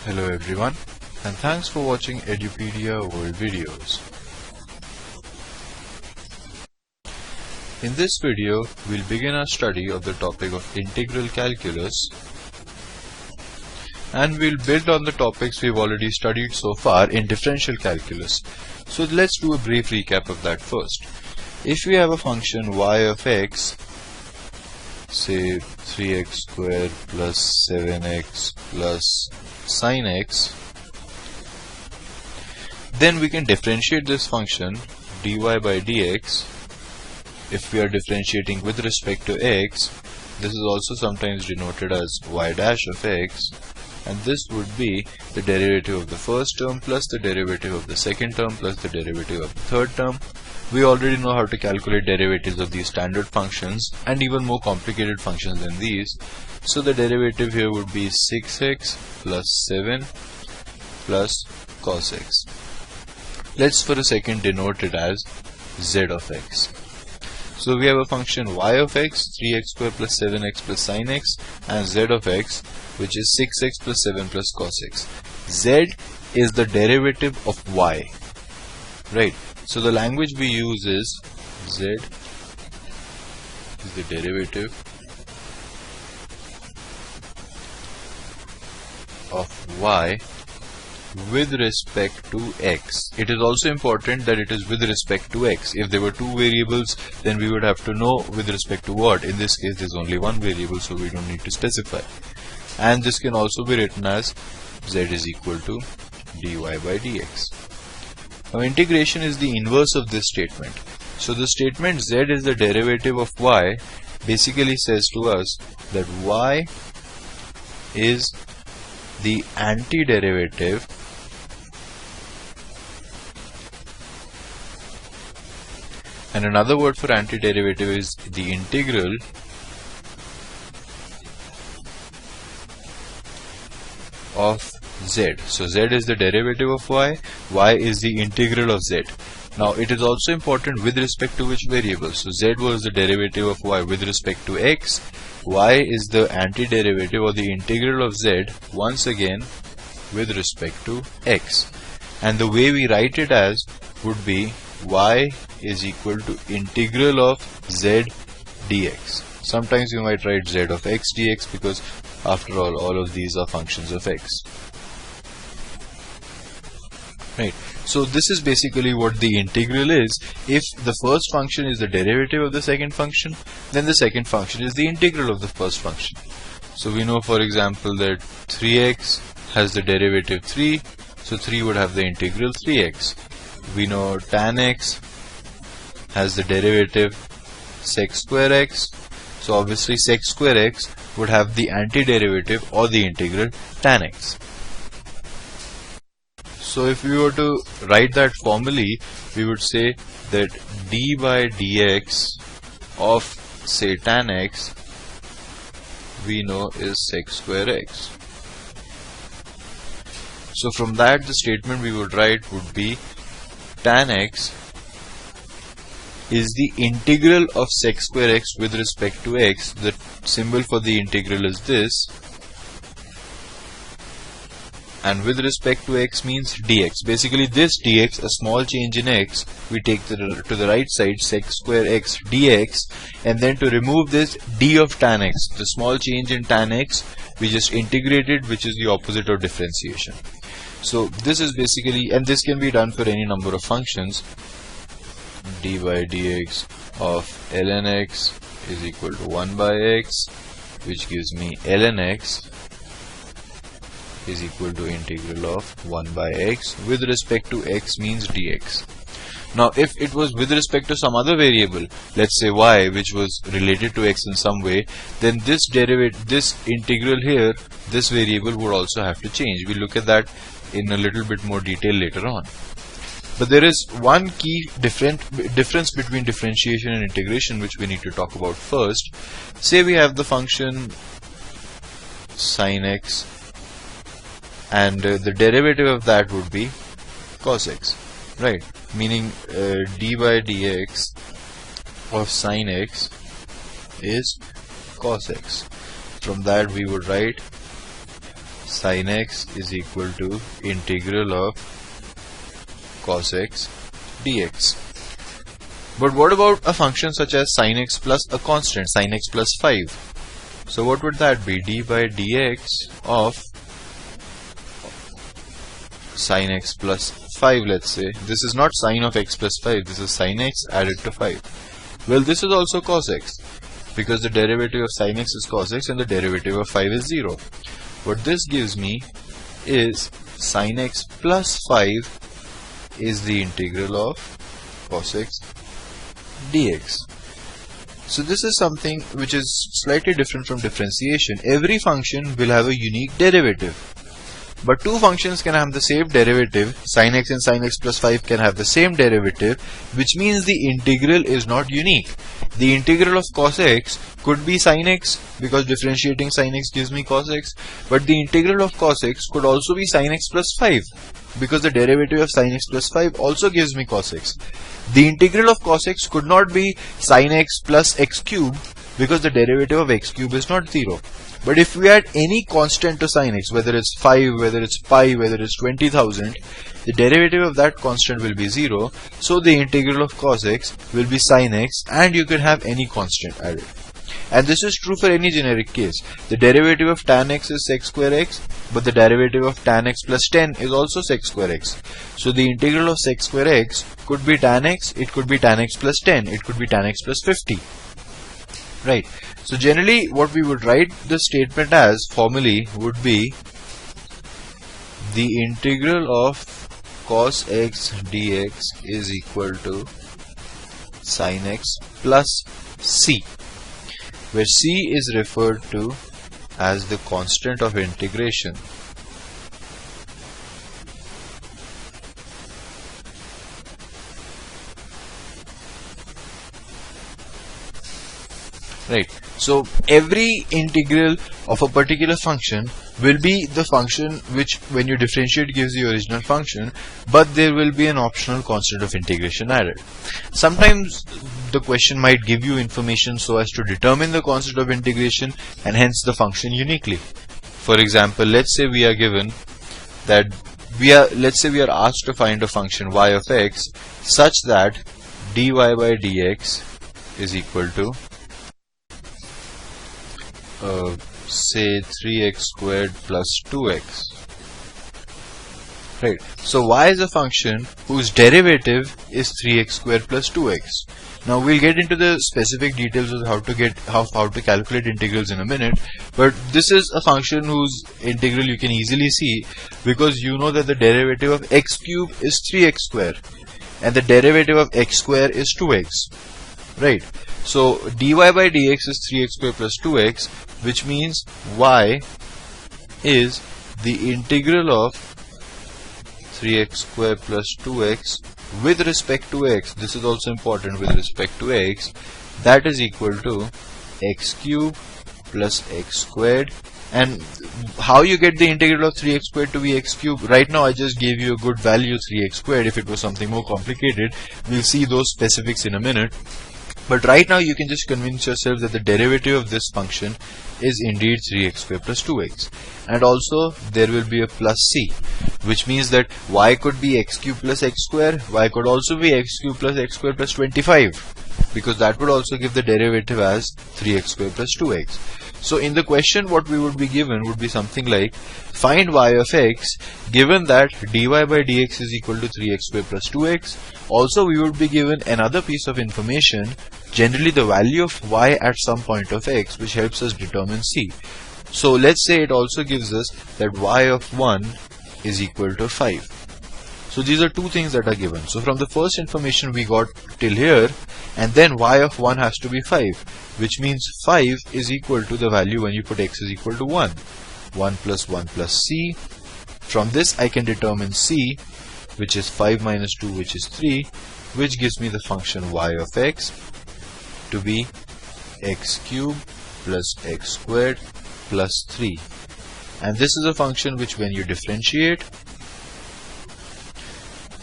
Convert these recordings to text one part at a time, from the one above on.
Hello everyone, and thanks for watching Edupedia World Videos. In this video, we'll begin our study of the topic of integral calculus, and we'll build on the topics we've already studied so far in differential calculus. So let's do a brief recap of that first. If we have a function y of x, say 3x squared plus 7x plus sin x, then we can differentiate this function dy by dx. If we are differentiating with respect to x, this is also sometimes denoted as y dash of x, and this would be the derivative of the first term plus the derivative of the second term plus the derivative of the third term. We already know how to calculate derivatives of these standard functions and even more complicated functions than these. So the derivative here would be 6x plus 7 plus cos x. Let's for a second denote it as z of x. So we have a function y of x, 3x squared plus 7x plus sin x, and z of x, which is 6x plus 7 plus cos x. Z is the derivative of y, right? So the language we use is z is the derivative of y with respect to x. It is also important that it is with respect to x. If there were two variables, then we would have to know with respect to what. In this case, there is only one variable, so we don't need to specify. And this can also be written as z is equal to dy by dx. Now integration is the inverse of this statement. So the statement z is the derivative of y basically says to us that y is the antiderivative and another word for antiderivative is the integral of z. So z is the derivative of y is the integral of z. Now it is also important with respect to which variable. So z was the derivative of y with respect to x, y is the antiderivative or the integral of z once again with respect to x. And the way we write it as would be y is equal to integral of z dx. Sometimes you might write z of x dx because after all of these are functions of x. Right. So this is basically what the integral is. If the first function is the derivative of the second function, then the second function is the integral of the first function. So we know, for example, that 3x has the derivative 3, so 3 would have the integral 3x. We know tan x has the derivative sec square x, so obviously sec square x would have the antiderivative or the integral tan x. So if we were to write that formally, we would say that d by dx of, say, tan x, we know is sec square x. So from that, the statement we would write would be tan x is the integral of sec square x with respect to x. The symbol for the integral is this, and with respect to x means dx. Basically this dx, a small change in x, we take to the right side, sec square x dx, and then to remove this d of tan x, the small change in tan x, we just integrate it, which is the opposite of differentiation. So this is basically, and this can be done for any number of functions. D by dx of ln x is equal to 1 by x, which gives me ln x is equal to integral of 1 by x with respect to x means dx. Now if it was with respect to some other variable, let's say y, which was related to x in some way, then this integral here, this variable would also have to change. We'll look at that in a little bit more detail later on. But there is one key difference between differentiation and integration which we need to talk about first. Say we have the function sin x, and the derivative of that would be cos x, right? Meaning d by dx of sin x is cos x. From that we would write sin x is equal to integral of cos x dx. But what about a function such as sin x plus a constant, sin x plus 5? So what would that be? D by dx of sin x plus 5, let's say. This is not sin of x plus 5, this is sin x added to 5. Well, this is also cos x, because the derivative of sin x is cos x and the derivative of 5 is 0. What this gives me is sin x plus 5 is the integral of cos x dx. So this is something which is slightly different from differentiation. Every function will have a unique derivative, but two functions can have the same derivative. Sin x and sin x plus 5 can have the same derivative, which means the integral is not unique. The integral of cos x could be sin x, because differentiating sin x gives me cos x, but the integral of cos x could also be sin x plus 5, because the derivative of sin x plus 5 also gives me cos x. The integral of cos x could not be sin x plus x cube, because the derivative of x cube is not 0. But if we add any constant to sin x, whether it's 5, whether it's pi, whether it's 20,000, the derivative of that constant will be 0. So the integral of cos x will be sin x, and you can have any constant added. And this is true for any generic case. The derivative of tan x is sec square x, but the derivative of tan x plus 10 is also sec square x. So the integral of sec square x could be tan x, it could be tan x plus 10, it could be tan x plus 50. Right. So generally what we would write the statement as formally would be the integral of cos x dx is equal to sin x plus c, where c is referred to as the constant of integration. Right. So every integral of a particular function will be the function which, when you differentiate, gives the original function, but there will be an optional constant of integration added. Sometimes the question might give you information so as to determine the constant of integration and hence the function uniquely. For example, let's say we are given that we are asked to find a function y of x such that dy by dx is equal to say 3x squared plus 2x. Right. So y is a function whose derivative is 3x squared plus 2x. Now we'll get into the specific details of how to calculate integrals in a minute, but this is a function whose integral you can easily see, because you know that the derivative of x cube is 3x square and the derivative of x square is 2x. Right. So dy by dx is 3x square plus 2x, which means y is the integral of 3x square plus 2x with respect to x. This is also important, with respect to x. That is equal to x cube plus x squared. And how you get the integral of 3x squared to be x cube? Right now I just gave you a good value 3x squared. If it was something more complicated, we'll see those specifics in a minute. But right now you can just convince yourself that the derivative of this function is indeed 3x squared plus 2x. And also there will be a plus c, which means that y could be x cube plus x square, y could also be x cube plus x square plus 25, because that would also give the derivative as 3x squared plus 2x. So in the question what we would be given would be something like, find y of x given that dy by dx is equal to 3x squared plus 2x. Also we would be given another piece of information, generally the value of y at some point of x, which helps us determine c. So let's say it also gives us that y of 1 is equal to 5. So these are two things that are given. So from the first information we got till here, and then y of 1 has to be 5, which means 5 is equal to the value when you put x is equal to 1. 1 plus 1 plus c. From this I can determine c, which is 5 minus 2, which is 3, which gives me the function y of x to be x cube plus x squared plus 3. And this is a function which, when you differentiate,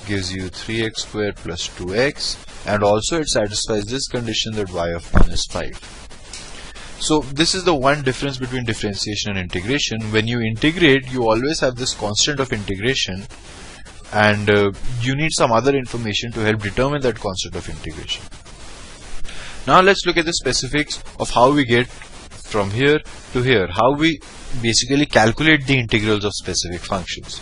gives you 3x squared plus 2x, and also it satisfies this condition that y of 1 is 5. So this is the one difference between differentiation and integration. When you integrate, you always have this constant of integration, and you need some other information to help determine that constant of integration. Now let's look at the specifics of how we get from here to here, how we basically calculate the integrals of specific functions.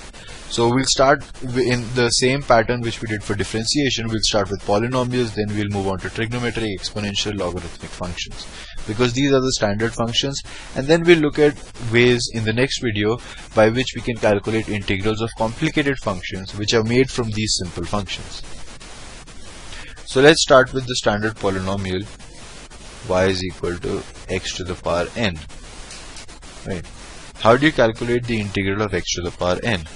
So we'll start in the same pattern which we did for differentiation. We'll start with polynomials, then we'll move on to trigonometry, exponential, logarithmic functions, because these are the standard functions, and then we'll look at ways in the next video by which we can calculate integrals of complicated functions which are made from these simple functions. So let's start with the standard polynomial y is equal to x to the power n. Right. How do you calculate the integral of x to the power n?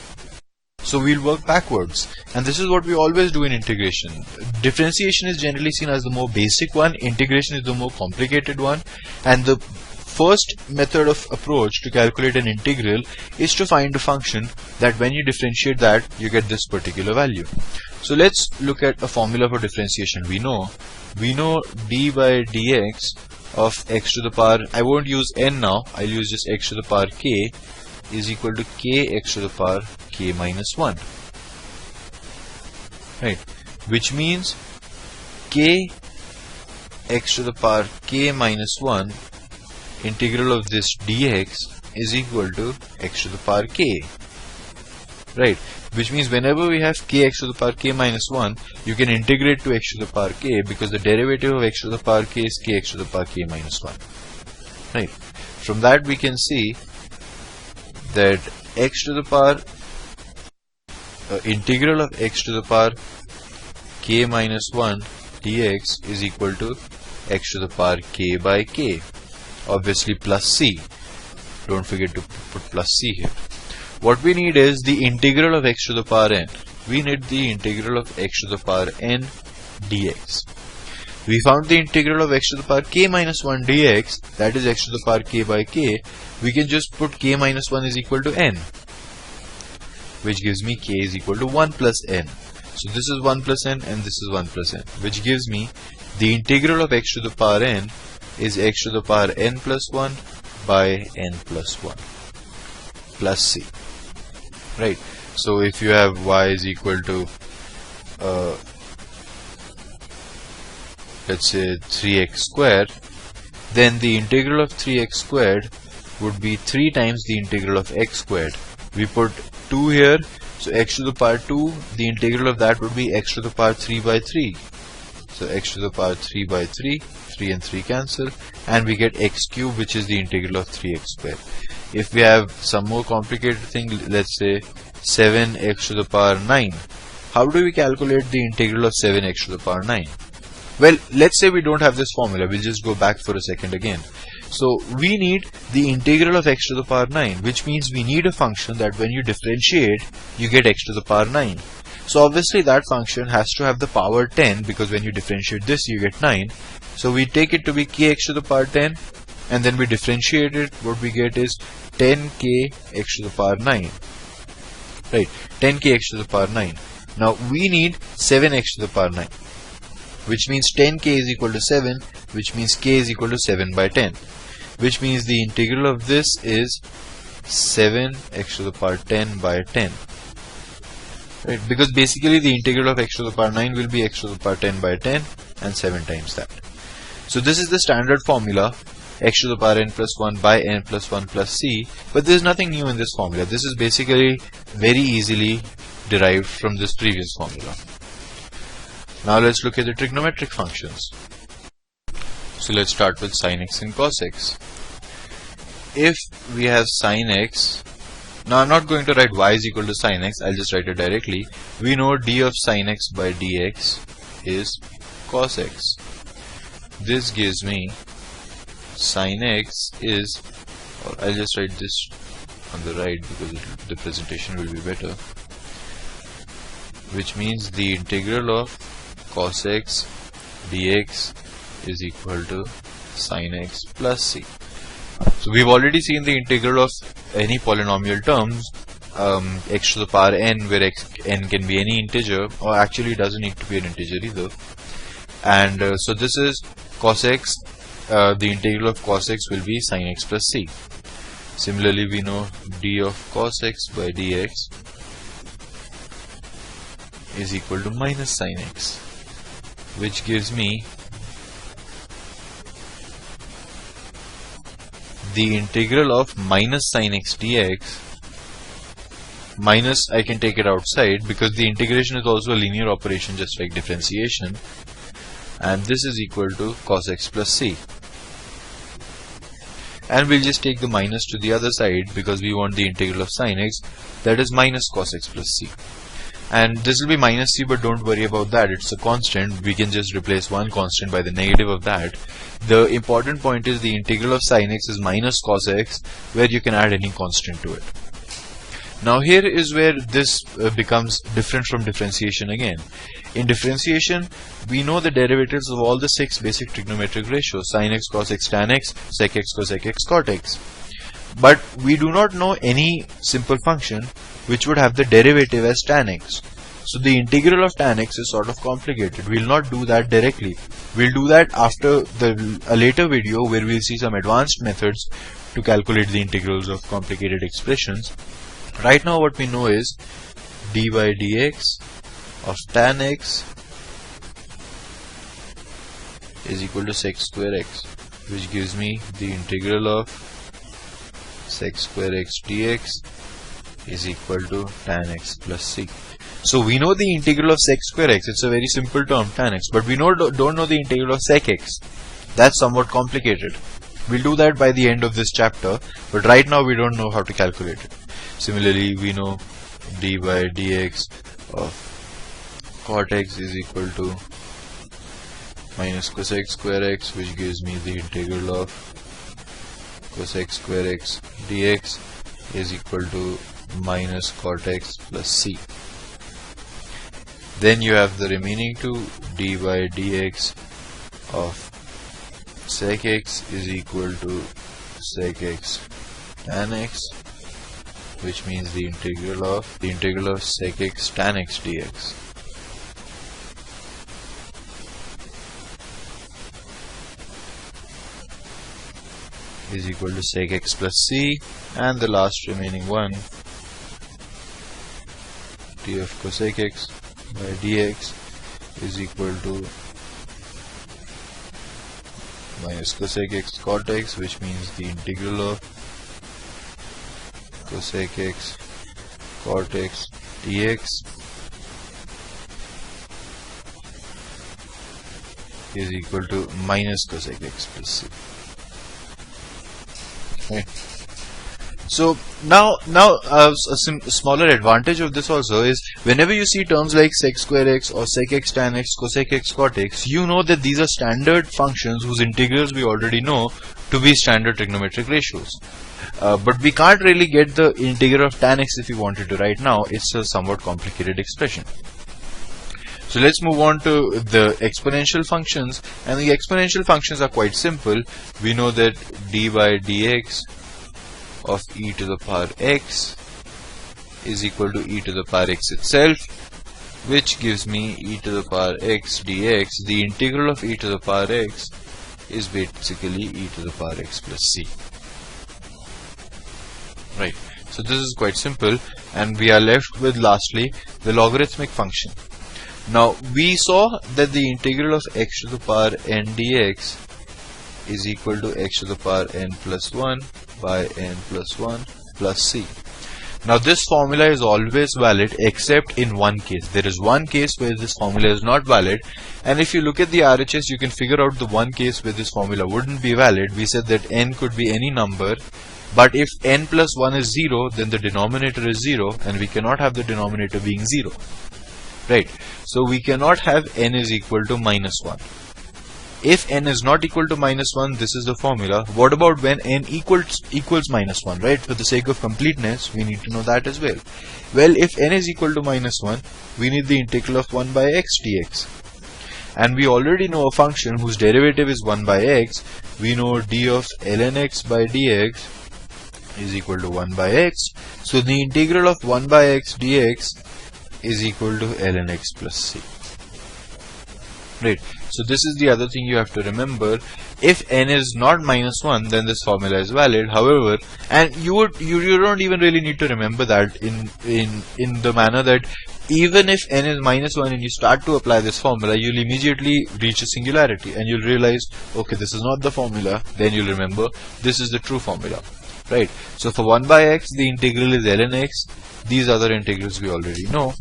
So we'll work backwards, and this is what we always do in integration. Differentiation is generally seen as the more basic one, integration is the more complicated one, and the first method of approach to calculate an integral is to find a function that when you differentiate that, you get this particular value. So let's look at a formula for differentiation. We know d by dx of x to the power, I won't use n now, I'll use just x to the power k, is equal to k x to the power k minus 1. Right, which means k x to the power k minus 1 integral of this dx is equal to x to the power k. Right, which means whenever we have k x to the power k minus 1, you can integrate to x to the power k, because the derivative of x to the power k is k x to the power k minus 1. Right, from that we can see that x to the power integral of x to the power k minus 1 dx is equal to x to the power k by k, obviously plus c. Don't forget to put plus c here. What we need is the integral of x to the power n. We need the integral of x to the power n dx. We found the integral of x to the power k minus 1 dx, that is x to the power k by k. We can just put k minus 1 is equal to n, which gives me k is equal to 1 plus n. So this is 1 plus n and this is 1 plus n, which gives me the integral of x to the power n is x to the power n plus 1 by n plus 1 plus c. Right. So if you have y is equal to let's say 3x squared, then the integral of 3x squared would be 3 times the integral of x squared. We put 2 here, so x to the power 2, the integral of that would be x to the power 3 by 3. So x to the power 3 by 3, 3 and 3 cancel, and we get x cube, which is the integral of 3x squared. If we have some more complicated thing, let's say 7x to the power 9. How do we calculate the integral of 7x to the power 9? Well, let's say we don't have this formula. We'll just go back for a second again. So we need the integral of x to the power 9, which means we need a function that when you differentiate, you get x to the power 9. So obviously that function has to have the power 10, because when you differentiate this, you get 9. So we take it to be kx to the power 10, and then we differentiate it. What we get is 10k x to the power 9. Right, 10k x to the power 9. Now we need 7x to the power 9, which means 10k is equal to 7, which means k is equal to 7 by 10, which means the integral of this is 7x to the power 10 by 10. Right, because basically the integral of x to the power 9 will be x to the power 10 by 10 and 7 times that. So this is the standard formula, x to the power n plus 1 by n plus 1 plus c, but there is nothing new in this formula. This is basically very easily derived from this previous formula. Now let's look at the trigonometric functions. So let's start with sin x and cos x. If we have sin x, now I'm not going to write y is equal to sin x, I'll just write it directly. We know d of sin x by dx is cos x. This gives me sin x is, or I'll just write this on the right because the presentation will be better, which means the integral of cos x dx is equal to sin x plus c. So we've already seen the integral of any polynomial terms, x to the power n, where n can be any integer, or actually it doesn't need to be an integer either. And so this is cos x the integral of cos x will be sin x plus c. Similarly, we know d of cos x by dx is equal to minus sin x, which gives me the integral of minus sin x dx. Minus, I can take it outside because the integration is also a linear operation just like differentiation, and this is equal to cos x plus c. And we'll just take the minus to the other side because we want the integral of sin x, that is minus cos x plus c. And this will be minus c, but don't worry about that, it's a constant. We can just replace one constant by the negative of that. The important point is the integral of sin x is minus cos x, where you can add any constant to it. Now here is where this becomes different from differentiation again. In differentiation, we know the derivatives of all the 6 basic trigonometric ratios: sin x, cos x, tan x, sec x, cosec x, cot x. But we do not know any simple function which would have the derivative as tan x. So the integral of tan x is sort of complicated. We'll not do that directly. We'll do that after a later video where we'll see some advanced methods to calculate the integrals of complicated expressions. Right now what we know is d by dx of tan x is equal to sec square x, which gives me the integral of sec square x dx is equal to tan x plus c. So we know the integral of sec square x, it's a very simple term, tan x, but we don't know the integral of sec x. That's somewhat complicated. We'll do that by the end of this chapter, but right now we don't know how to calculate it. Similarly, we know d by dx of cot x is equal to minus cosec square x, which gives me the integral of cosec square x dx is equal to minus cot x plus c. Then you have the remaining two, d by dx of sec x is equal to sec x tan x, which means the integral of sec x tan x dx is equal to sec x plus c, and the last remaining one, d of cosec x by dx is equal to minus cosec x cot x, which means the integral of cosec x cot x dx is equal to minus cosec x plus c. Okay. So now a smaller advantage of this also is whenever you see terms like sec square x or sec x tan x, cosec x cot x, you know that these are standard functions whose integrals we already know to be standard trigonometric ratios. But we can't really get the integral of tan x if we wanted to right now. It's a somewhat complicated expression. So let's move on to the exponential functions, and the exponential functions are quite simple. We know that d by dx of e to the power x is equal to e to the power x itself, which gives me e to the power x dx. The integral of e to the power x is basically e to the power x plus c. Right. So this is quite simple, and we are left with lastly the logarithmic function. Now we saw that the integral of x to the power n dx is equal to x to the power n plus 1 by n plus 1 plus c. Now this formula is always valid except in one case. There is one case where this formula is not valid, and if you look at the RHS you can figure out the one case where this formula wouldn't be valid. We said that n could be any number, but if n plus 1 is 0, then the denominator is 0, and we cannot have the denominator being 0. Right, so we cannot have n is equal to minus 1. If n is not equal to minus 1, this is the formula. What about when n equals minus 1, right? For the sake of completeness, we need to know that as well. Well, if n is equal to minus 1, we need the integral of 1 by x dx. And we already know a function whose derivative is 1 by x. We know d of ln x by dx is equal to 1 by x. So the integral of 1 by x dx is equal to ln x plus c. right? So this is the other thing you have to remember. If n is not -1, then this formula is valid. However, and you don't even really need to remember that in the manner that even if n is -1 and you start to apply this formula, you'll immediately reach a singularity and you'll realize, okay, this is not the formula. Then you'll remember this is the true formula, right? So for 1 by x, the integral is ln x. These other integrals we already know.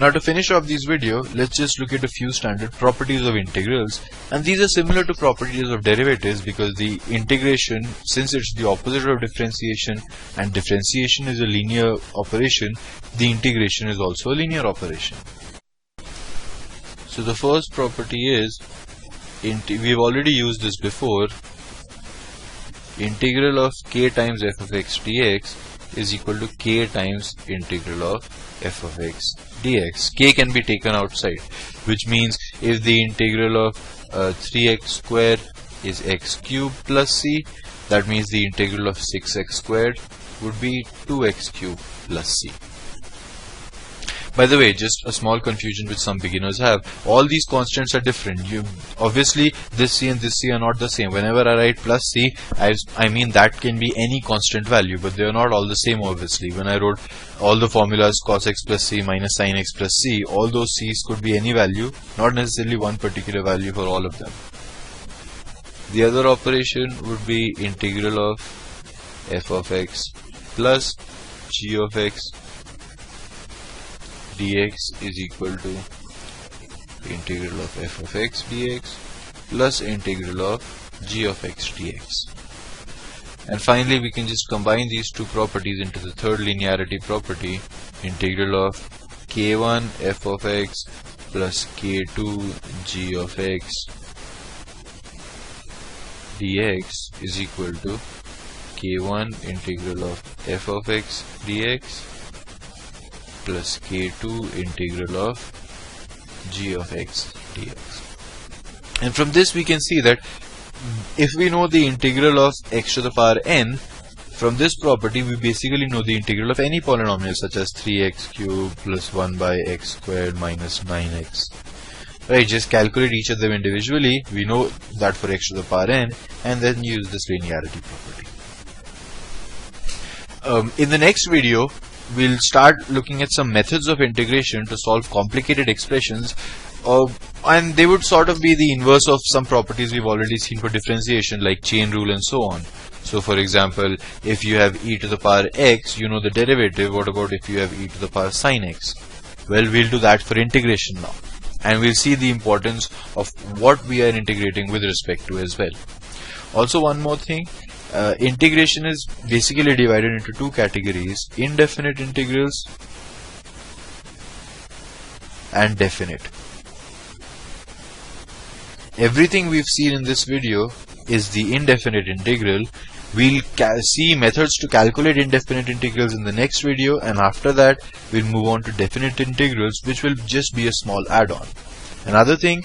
Now to finish off this video, let's just look at a few standard properties of integrals, and these are similar to properties of derivatives because the integration, since it's the opposite of differentiation and differentiation is a linear operation, the integration is also a linear operation. So the first property is, we've already used this before, integral of k times f of x dx is equal to k times integral of f of x dx. K can be taken outside, which means if the integral of 3x squared is x cubed plus c, that means the integral of 6x squared would be 2x cubed plus c. By the way, just a small confusion which some beginners have. All these constants are different. Obviously, this c and this c are not the same. Whenever I write plus c, I mean that can be any constant value, but they are not all the same, obviously. When I wrote all the formulas cos x plus c minus sin x plus c, all those c's could be any value, not necessarily one particular value for all of them. The other operation would be integral of f of x plus g of x dx is equal to integral of f of x dx plus integral of g of x dx. And finally, we can just combine these two properties into the third linearity property, integral of k1 f of x plus k2 g of x dx is equal to k1 integral of f of x dx plus k2 integral of g of x dx. And from this we can see that if we know the integral of x to the power n, from this property we basically know the integral of any polynomial such as 3x cubed plus 1 by x squared minus 9x. Right, just calculate each of them individually. We know that for x to the power n, and then use this linearity property. In the next video, we'll start looking at some methods of integration to solve complicated expressions, and they would sort of be the inverse of some properties we've already seen for differentiation, like chain rule and so on. So for example, if you have e to the power x, you know the derivative. What about if you have e to the power sin x? Well, we'll do that for integration now, and we'll see the importance of what we are integrating with respect to as well. Also, one more thing. Integration is basically divided into two categories: indefinite integrals and definite. Everything we've seen in this video is the indefinite integral. We'll see methods to calculate indefinite integrals in the next video, and after that we'll move on to definite integrals, which will just be a small add-on. Another thing,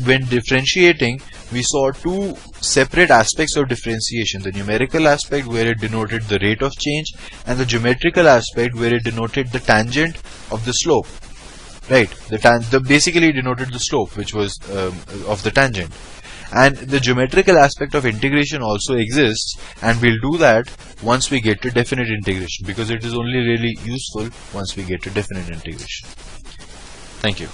when differentiating, we saw two separate aspects of differentiation: the numerical aspect where it denoted the rate of change, and the geometrical aspect where it denoted the tangent of the slope. Right, basically denoted the slope, which was of the tangent. And the geometrical aspect of integration also exists, and we'll do that once we get to definite integration, because it is only really useful once we get to definite integration. Thank you.